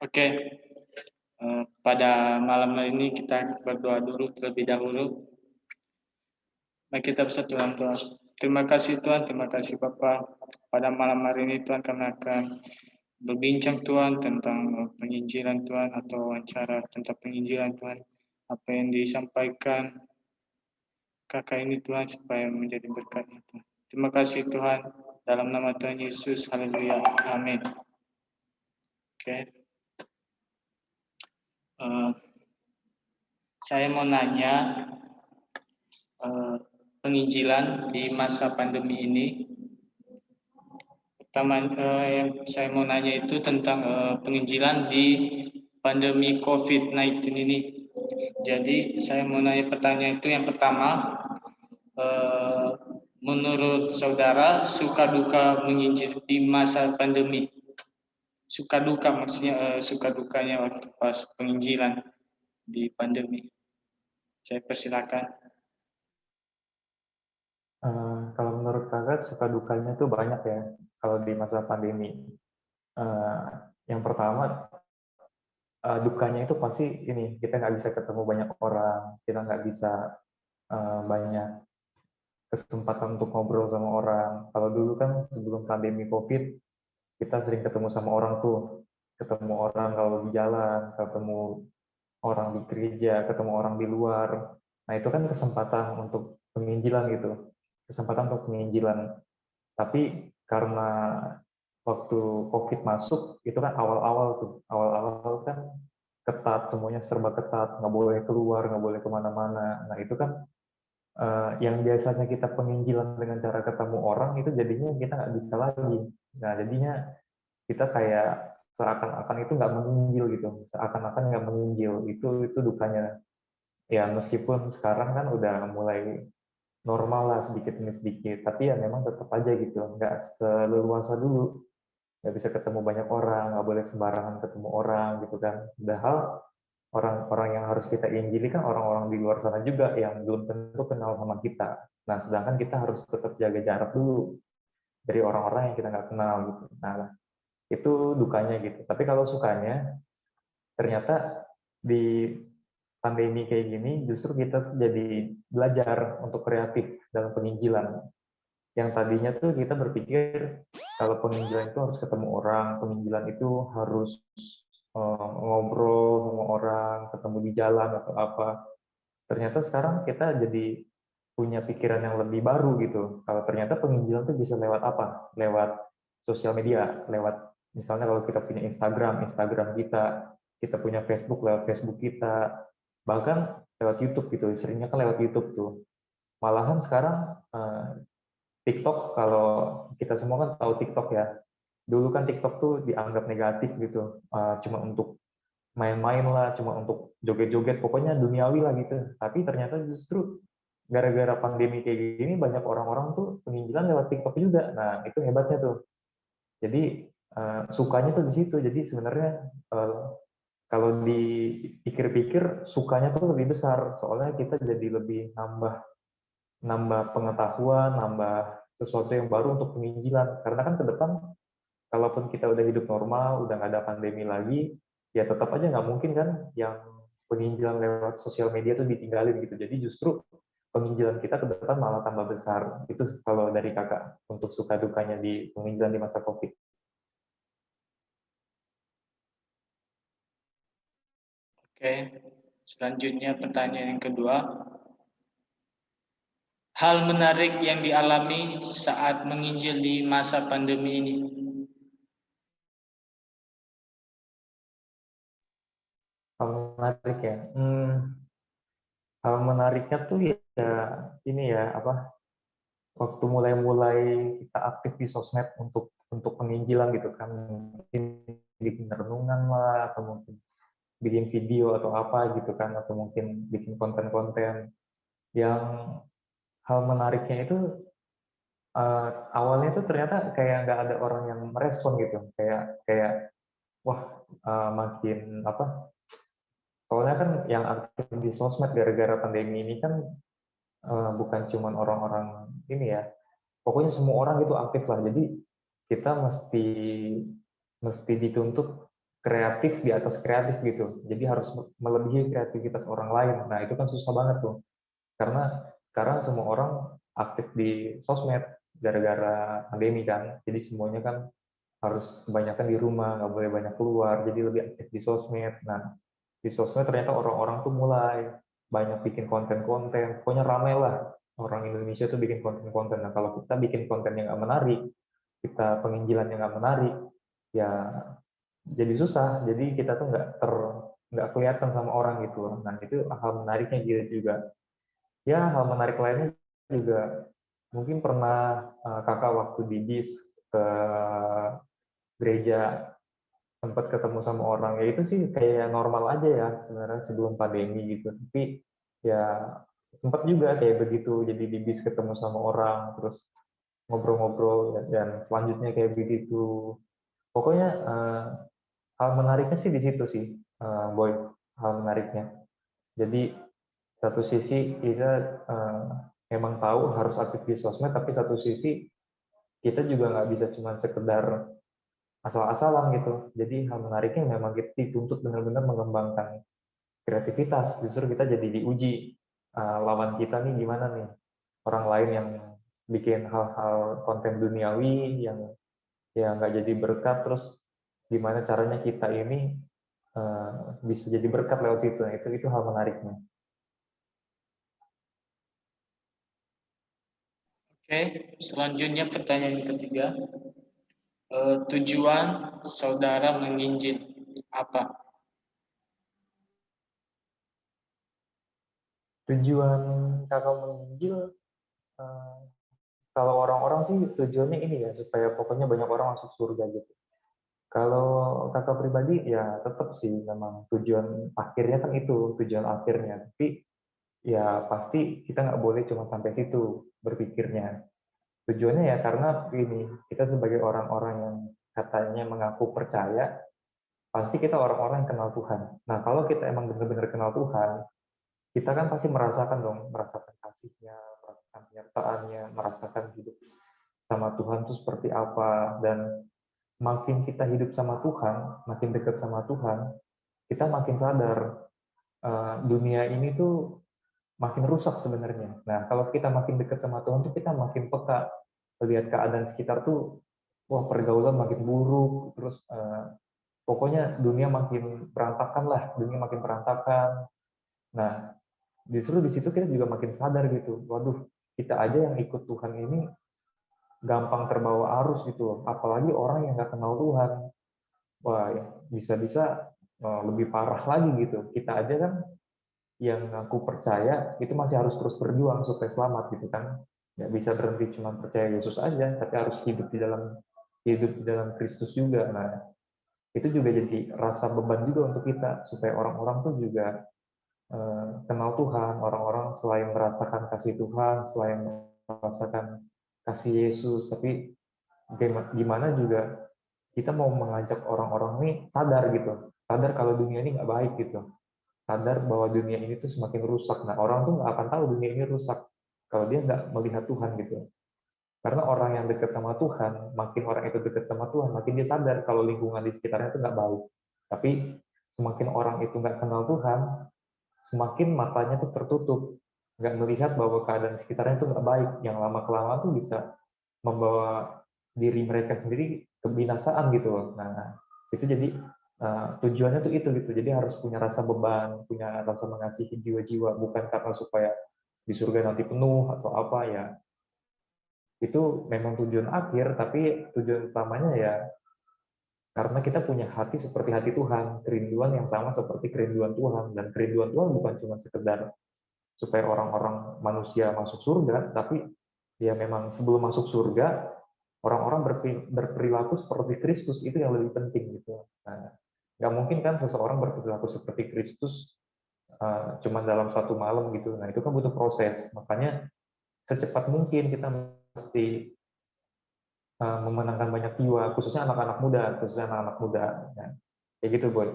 Oke, pada malam hari ini kita berdoa dulu terlebih dahulu. Mari kita bersatu dalam doa. Terima kasih Tuhan, terima kasih Bapa. Pada malam hari ini Tuhan kami akan berbincang Tuhan tentang penginjilan Tuhan atau wawancara tentang penginjilan Tuhan. Apa yang disampaikan kakak ini Tuhan supaya menjadi berkat Tuhan. Terima kasih Tuhan. Dalam nama Tuhan Yesus, haleluya, amin. Oke. Saya mau nanya penginjilan di masa pandemi ini. Pertama yang saya mau nanya itu tentang penginjilan di pandemi COVID-19 ini. Jadi saya mau nanya pertanyaan itu yang pertama, menurut saudara suka duka menginjil di masa pandemi? Suka duka maksudnya suka dukanya waktu pas penginjilan di pandemi. Saya persilakan. Kalau menurut kakak suka dukanya tuh banyak ya kalau di masa pandemi. Yang pertama dukanya itu pasti ini kita nggak bisa ketemu banyak orang, kita nggak bisa banyak kesempatan untuk ngobrol sama orang. Kalau dulu kan sebelum pandemi COVID kita sering ketemu sama orang tuh, ketemu orang kalau di jalan, ketemu orang di gereja, ketemu orang di luar. Nah itu kan kesempatan untuk penginjilan gitu, kesempatan untuk penginjilan. Tapi karena waktu COVID masuk, itu kan awal-awal tuh, awal-awal kan ketat, semuanya serba ketat, nggak boleh keluar, nggak boleh kemana-mana. Nah itu kan yang biasanya kita penginjilan dengan cara ketemu orang, itu jadinya kita nggak bisa lagi. Nah jadinya kita kayak seakan-akan itu nggak menginjil gitu, seakan-akan nggak menginjil, itu dukanya. Ya meskipun sekarang kan udah mulai normal lah sedikit demi sedikit, tapi ya memang tetap aja gitu, nggak seleluasa dulu, nggak bisa ketemu banyak orang, nggak boleh sembarangan ketemu orang gitu kan. Padahal orang-orang yang harus kita injili kan orang-orang di luar sana juga yang belum tentu kenal sama kita. Nah, sedangkan kita harus tetap jaga jarak dulu dari orang-orang yang kita nggak kenal gitu. Nah, itu dukanya gitu. Tapi kalau sukanya, ternyata di pandemi kayak gini justru kita jadi belajar untuk kreatif dalam penginjilan. Yang tadinya tuh kita berpikir kalau penginjilan itu harus ketemu orang, penginjilan itu harus ngobrol sama orang, ketemu di jalan atau apa. Ternyata sekarang kita jadi punya pikiran yang lebih baru gitu. Kalau ternyata penginjilan tuh bisa lewat apa? Lewat sosial media, lewat misalnya kalau kita punya Instagram, Instagram kita punya Facebook, lewat Facebook kita, bahkan lewat YouTube gitu. Seringnya kan lewat YouTube tuh. Malahan sekarang TikTok, kalau kita semua kan tahu TikTok ya. Dulu kan TikTok tuh dianggap negatif gitu, cuma untuk main-main lah, cuma untuk joget-joget, pokoknya duniawi lah gitu. Tapi ternyata justru gara-gara pandemi kayak gini banyak orang-orang tuh penginjilan lewat TikTok juga. Nah itu hebatnya tuh. Jadi sukanya tuh di situ. Jadi sebenarnya kalau dipikir-pikir sukanya tuh lebih besar, soalnya kita jadi lebih nambah nambah pengetahuan, nambah sesuatu yang baru untuk penginjilan. Karena kan ke depan, kalaupun kita udah hidup normal, udah nggak ada pandemi lagi, ya tetap aja nggak mungkin kan yang penginjilan lewat sosial media itu ditinggalin gitu. Jadi justru penginjilan kita ke depan malah tambah besar. Itu kalau dari kakak untuk suka dukanya di penginjilan di masa COVID. Oke. Selanjutnya pertanyaan yang kedua. Hal menarik yang dialami saat menginjil di masa pandemi ini. Hal menarik ya. Hal menariknya tuh ya ini ya apa waktu mulai-mulai kita aktif di sosmed untuk penginjilan gitu kan, mungkin bikin renungan lah atau mungkin bikin video atau apa gitu kan, atau mungkin bikin konten-konten yang hal menariknya itu awalnya tuh ternyata kayak nggak ada orang yang merespon gitu, kayak kayak wah makin apa, soalnya kan yang aktif di sosmed gara-gara pandemi ini kan bukan cuma orang-orang ini ya, pokoknya semua orang itu aktif lah. Jadi kita mesti mesti dituntut kreatif di atas kreatif gitu. Jadi harus melebihi kreativitas orang lain. Nah, itu kan susah banget tuh. Karena sekarang semua orang aktif di sosmed gara-gara pandemi kan. Jadi semuanya kan harus kebanyakan di rumah, nggak boleh banyak keluar, jadi lebih aktif di sosmed. Nah, di sosmed ternyata orang-orang tuh mulai banyak bikin konten-konten, pokoknya ramai lah orang Indonesia tuh bikin konten-konten. Nah, kalau kita bikin konten yang nggak menarik, kita penginjilan yang nggak menarik, ya jadi susah. Jadi kita tuh nggak kelihatan sama orang gitu loh. Nah, itu hal menariknya gitu juga. Ya, hal menarik lainnya juga mungkin pernah kakak waktu di bis ke gereja sempat ketemu sama orang, ya itu sih kayak normal aja ya sebenarnya sebelum pandemi gitu. Tapi ya sempat juga kayak begitu, jadi di bis ketemu sama orang terus ngobrol-ngobrol dan selanjutnya kayak begitu. Pokoknya hal menariknya sih di situ sih, Boy, hal menariknya. Jadi satu sisi kita memang tahu harus aktif di sosmed, tapi satu sisi kita juga nggak bisa cuma sekedar asal-asalan gitu. Jadi hal menariknya memang kita dituntut benar-benar mengembangkan kreativitas. Justru kita jadi diuji lawan kita nih gimana nih. Orang lain yang bikin hal-hal konten duniawi yang nggak jadi berkat, terus gimana caranya kita ini bisa jadi berkat lewat situ. Nah, itu hal menariknya. Oke, selanjutnya pertanyaan ketiga. Tujuan saudara menginjil apa? Tujuan kakak menginjil, eh, kalau orang-orang sih tujuannya ini ya, supaya pokoknya banyak orang masuk surga gitu. Kalau kakak pribadi ya tetap sih memang tujuan akhirnya kan itu, tujuan akhirnya. Tapi ya pasti kita nggak boleh cuma sampai situ berpikirnya. Tujuannya ya karena ini, kita sebagai orang-orang yang katanya mengaku percaya, pasti kita orang-orang yang kenal Tuhan. Nah, kalau kita emang benar-benar kenal Tuhan, kita kan pasti merasakan dong, merasakan kasihnya, merasakan penyertaannya, merasakan hidup sama Tuhan itu seperti apa. Dan makin kita hidup sama Tuhan, makin dekat sama Tuhan, kita makin sadar dunia ini tuh makin rusak sebenarnya. Nah, kalau kita makin dekat sama Tuhan tuh kita makin peka lihat keadaan sekitar tuh, wah pergaulan makin buruk, terus pokoknya dunia makin berantakan lah, dunia makin berantakan. Nah, justru di situ kita juga makin sadar gitu, waduh, kita aja yang ikut Tuhan ini gampang terbawa arus gitu loh, apalagi orang yang nggak kenal Tuhan. Wah, ya, bisa-bisa lebih parah lagi gitu. Kita aja kan yang aku percaya itu masih harus terus berjuang supaya selamat gitu kan. Nggak bisa berhenti cuma percaya Yesus aja, tapi harus hidup di dalam Kristus juga. Nah, itu juga jadi rasa beban juga untuk kita supaya orang-orang tuh juga kenal Tuhan, orang-orang selain merasakan kasih Tuhan, selain merasakan kasih Yesus, tapi gimana juga kita mau mengajak orang-orang ini sadar gitu, sadar kalau dunia ini nggak baik gitu, sadar bahwa dunia ini tuh semakin rusak. Nah, orang tuh nggak akan tahu dunia ini rusak kalau dia nggak melihat Tuhan gitu. Karena orang yang dekat sama Tuhan, makin orang itu dekat sama Tuhan, makin dia sadar kalau lingkungan di sekitarnya itu nggak baik. Tapi semakin orang itu nggak kenal Tuhan, semakin matanya tuh tertutup, nggak melihat bahwa keadaan sekitarnya itu nggak baik. Yang lama-kelamaan tuh bisa membawa diri mereka sendiri kebinasaan gitu loh. Nah, itu jadi tujuannya tuh itu gitu. Jadi harus punya rasa beban, punya rasa mengasihi jiwa-jiwa, bukan karena supaya di surga nanti penuh atau apa ya. Itu memang tujuan akhir, tapi tujuan utamanya ya karena kita punya hati seperti hati Tuhan, kerinduan yang sama seperti kerinduan Tuhan, dan kerinduan Tuhan bukan cuma sekedar supaya orang-orang manusia masuk surga, tapi ya memang sebelum masuk surga, orang-orang berperilaku seperti Kristus, itu yang lebih penting gitu. Nah, nggak mungkin kan seseorang berperilaku seperti Kristus cuma dalam satu malam gitu. Nah, itu kan butuh proses. Makanya secepat mungkin kita mesti memenangkan banyak jiwa, khususnya anak-anak muda. Ya. Kayak gitu, Boy.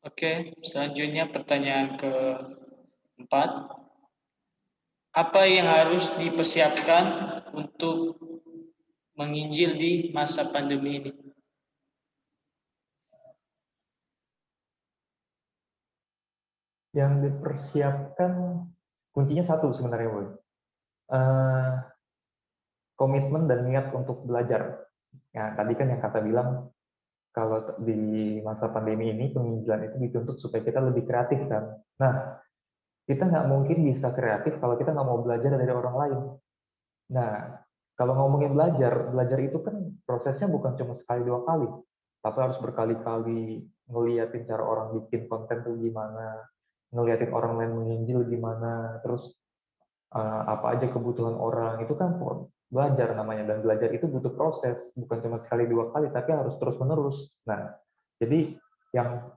Oke, selanjutnya pertanyaan keempat. Apa yang harus dipersiapkan untuk menginjil di masa pandemi ini? Yang dipersiapkan kuncinya satu sebenarnya, Boy. Komitmen dan niat untuk belajar. Ya, tadi kan yang kata bilang, kalau di masa pandemi ini, penginjilan itu dituntut supaya kita lebih kreatif kan. Nah, kita nggak mungkin bisa kreatif kalau kita nggak mau belajar dari orang lain. Nah, kalau ngomongin belajar, belajar itu kan prosesnya bukan cuma sekali dua kali, tapi harus berkali-kali ngeliatin cara orang bikin konten tuh gimana, ngeliatin orang lain menginjil gimana, terus apa aja kebutuhan orang, itu kan belajar namanya, dan belajar itu butuh proses, bukan cuma sekali dua kali, tapi harus terus-menerus. Nah, jadi yang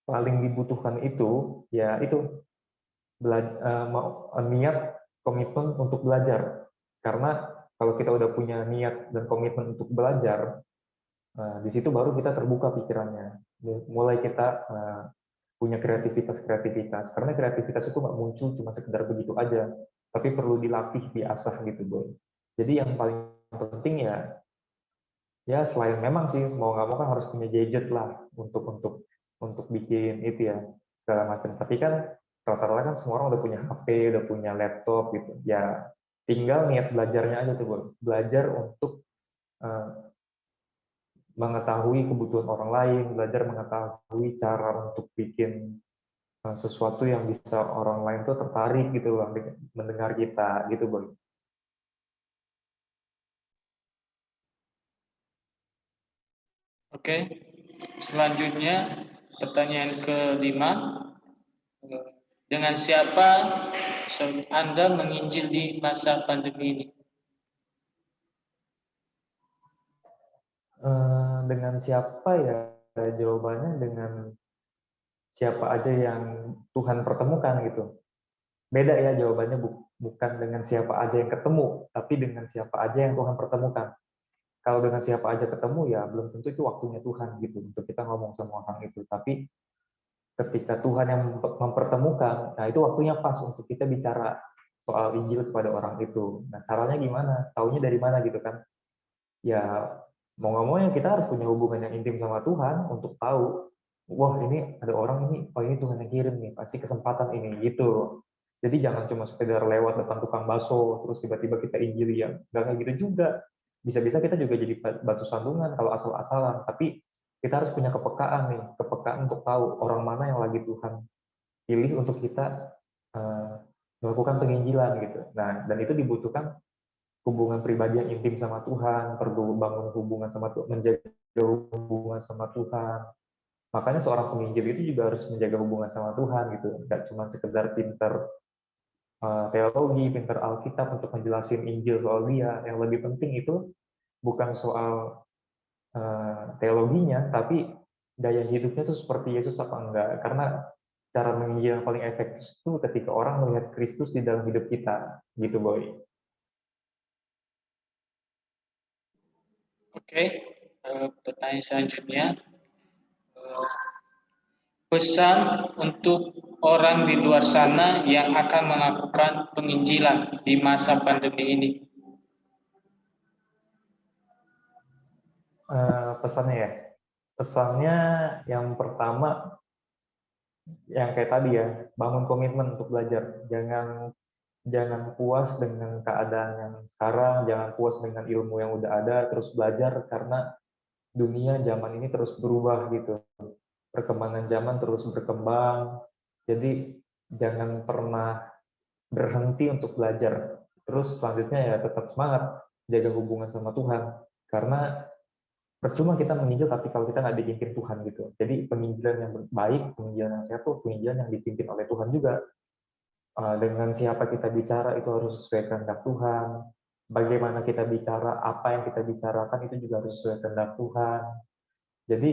paling dibutuhkan itu, ya itu, niat, komitmen untuk belajar. Karena kalau kita udah punya niat dan komitmen untuk belajar, di situ baru kita terbuka pikirannya. Mulai kita punya kreativitas. Karena kreativitas itu nggak muncul cuma sekedar begitu aja, tapi perlu dilatih, diasah gitu, Boy. Jadi yang paling penting ya selain memang sih mau nggak mau kan harus punya gadget lah untuk bikin itu ya segala macam. Tapi kan rata-rata kan semua orang udah punya HP, udah punya laptop gitu. Ya tinggal niat belajarnya aja tuh, Boy. Belajar untuk uh, mengetahui kebutuhan orang lain, belajar mengetahui cara untuk bikin sesuatu yang bisa orang lain tuh tertarik gitu loh mendengar kita gitu, Boy. Oke, selanjutnya pertanyaan kelima. Dengan siapa Anda menginjil di masa pandemi ini? Dengan siapa ya? Jawabannya dengan siapa aja yang Tuhan pertemukan gitu. Beda ya jawabannya, bukan dengan siapa aja yang ketemu, tapi dengan siapa aja yang Tuhan pertemukan. Kalau dengan siapa aja ketemu ya belum tentu itu waktunya Tuhan gitu untuk kita ngomong sama orang itu. Tapi ketika Tuhan yang mempertemukan, nah itu waktunya pas untuk kita bicara soal Injil kepada orang itu. Nah caranya gimana? Taunya dari mana gitu kan? Ya mau nggak mau ya kita harus punya hubungan yang intim sama Tuhan untuk tahu, wah ini ada orang ini, oh ini Tuhan yang kirim nih, pasti kesempatan ini gitu. Jadi jangan cuma sekedar lewat depan tukang bakso terus tiba-tiba kita injili, ya nggak kayak gitu juga. Bisa-bisa kita juga jadi batu sandungan kalau asal-asalan, tapi kita harus punya kepekaan nih, kepekaan untuk tahu orang mana yang lagi Tuhan pilih untuk kita melakukan penginjilan gitu. Nah, dan itu dibutuhkan hubungan pribadi yang intim sama Tuhan, perlu bangun hubungan sama Tuhan, menjaga hubungan sama Tuhan. Makanya seorang penginjil itu juga harus menjaga hubungan sama Tuhan gitu. Nggak cuma sekedar pinter teologi, pinter Alkitab untuk menjelasin Injil soal dia. Yang lebih penting itu bukan soal teologinya, tapi gaya hidupnya tuh seperti Yesus apa enggak. Karena cara menginjil yang paling efektif itu ketika orang melihat Kristus di dalam hidup kita. Gitu, Boy. Oke, pertanyaan selanjutnya. Pesan untuk orang di luar sana yang akan melakukan penginjilan di masa pandemi ini. Pesannya ya. Pesannya yang pertama, yang kayak tadi ya, bangun komitmen untuk belajar. Jangan puas dengan keadaan yang sekarang, jangan puas dengan ilmu yang udah ada, terus belajar karena dunia zaman ini terus berubah gitu. Perkembangan zaman terus berkembang. Jadi jangan pernah berhenti untuk belajar. Terus selanjutnya ya tetap semangat, jaga hubungan sama Tuhan. Karena percuma kita menginjil tapi kalau kita nggak dipimpin Tuhan gitu. Jadi penginjilan yang baik, penginjilan yang sehat tuh penginjilan yang dipimpin oleh Tuhan juga. Dengan siapa kita bicara itu harus sesuai kehendak Tuhan. Bagaimana kita bicara, apa yang kita bicarakan itu juga harus sesuai kehendak Tuhan. Jadi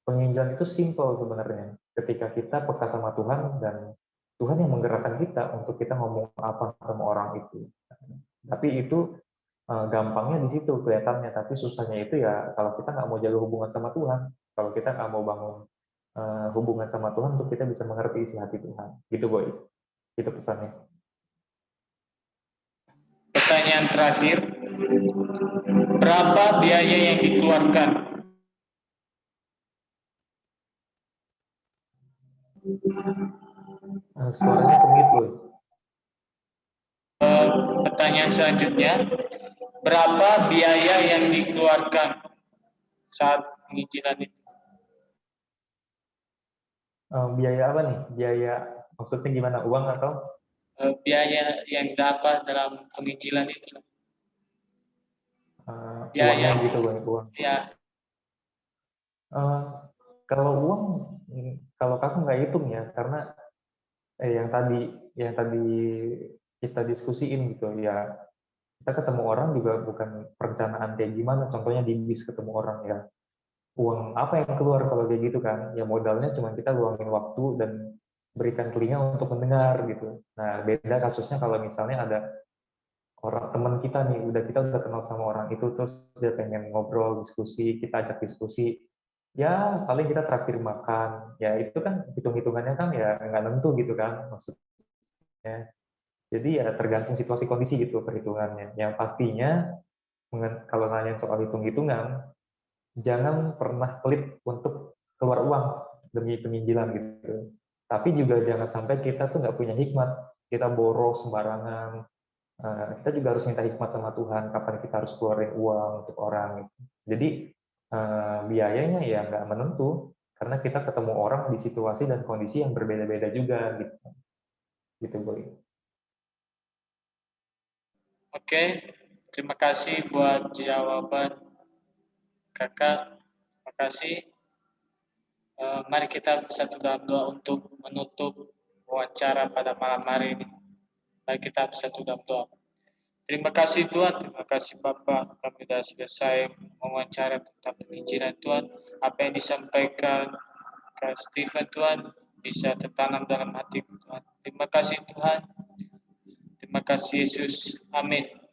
penginjilan itu simple sebenarnya. Ketika kita peka sama Tuhan dan Tuhan yang menggerakkan kita untuk kita ngomong apa sama orang itu. Tapi itu gampangnya di situ kelihatannya, tapi susahnya itu ya kalau kita nggak mau jaga hubungan sama Tuhan, kalau kita nggak mau bangun hubungan sama Tuhan untuk kita bisa mengerti isi hati Tuhan. Gitu, Boy. Itu pesannya. Pertanyaan terakhir, berapa biaya yang dikeluarkan? Suaranya kemit loh. Pertanyaan selanjutnya, berapa biaya yang dikeluarkan saat penginjilan itu? Biaya apa nih? Biaya maksudnya gimana? Uang atau? Biaya yang dapat dalam penginjilan itu. Uangnya Biaya, gitu, uang. ya. Kalau uang, kalau kakak nggak hitung ya, karena yang tadi kita diskusiin gitu ya, kita ketemu orang juga bukan perencanaan kayak gimana. Contohnya di bis ketemu orang ya, uang apa yang keluar kalau kayak gitu kan? Ya modalnya cuma kita luangin waktu dan berikan telinga untuk mendengar gitu. Nah beda kasusnya kalau misalnya ada orang teman kita nih, kita udah kenal sama orang itu, terus dia pengen ngobrol, diskusi, kita ajak diskusi, ya paling kita traktir makan, ya itu kan hitung-hitungannya kan ya nggak nentu gitu kan maksudnya. Jadi ya tergantung situasi kondisi gitu perhitungannya. Yang pastinya kalau nanya soal hitung-hitungan, jangan pernah pelit untuk keluar uang demi penginjilan gitu. Tapi juga jangan sampai kita tuh nggak punya hikmat, kita boros sembarangan. Kita juga harus minta hikmat sama Tuhan kapan kita harus keluarin uang untuk orang. Jadi biayanya ya nggak menentu karena kita ketemu orang di situasi dan kondisi yang berbeda-beda juga gitu. Gitu Boy. Oke, terima kasih buat jawaban kakak. Terima kasih. Mari kita bersatu dalam doa untuk menutup wawancara pada malam hari ini. Mari kita bersatu dalam doa. Terima kasih Tuhan, terima kasih Bapak. Kami sudah selesai mewawancara tentang penginjilan Tuhan. Apa yang disampaikan ke Stephen Tuhan bisa tertanam dalam hati Tuhan. Terima kasih Tuhan. Terima kasih Yesus. Amin.